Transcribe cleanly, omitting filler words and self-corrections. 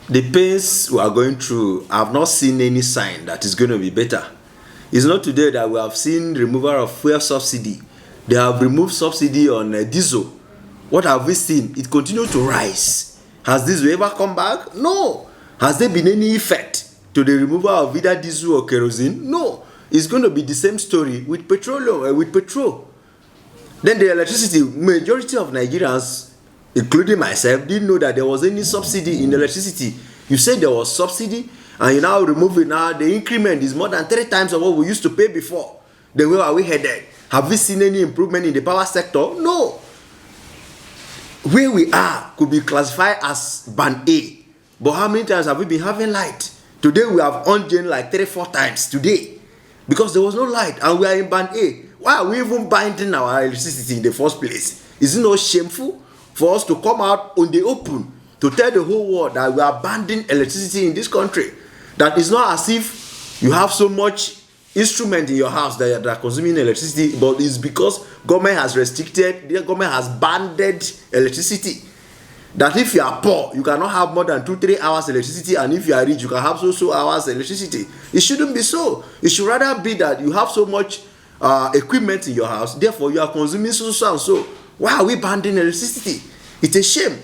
The pains we are going through, I have not seen any sign that it's going to be better. It's not today that we have seen removal of fuel subsidy. They have removed subsidy on diesel. What have we seen? It continues to rise. Has this ever come back? No. Has there been any effect to the removal of either diesel or kerosene? No. It's going to be the same story with petroleum, with petrol. Then the electricity, majority of Nigerians, including myself, didn't know that there was any subsidy in electricity. You said there was subsidy, and you now remove it. Now the increment is more than 3 times of what we used to pay before. Then where are we headed? Have we seen any improvement in the power sector? No. Where we are could be classified as band A. But how many times have we been having light? Today we have on-gen like 3-4 times today. Because there was no light and we are in band A. Why are we even binding our electricity in the first place? Is it not shameful for us to come out on the open to tell the whole world that we are banning electricity in this country? That is not as if you have so much instrument in your house that are consuming electricity, but it's because government has restricted, the government has banned electricity. That if you are poor, you cannot have more than 2-3 hours electricity, and if you are rich, you can have so hours electricity. It shouldn't be so. It should rather be that you have so much equipment in your house, therefore you are consuming so and so. Why are we banning electricity? It's a shame.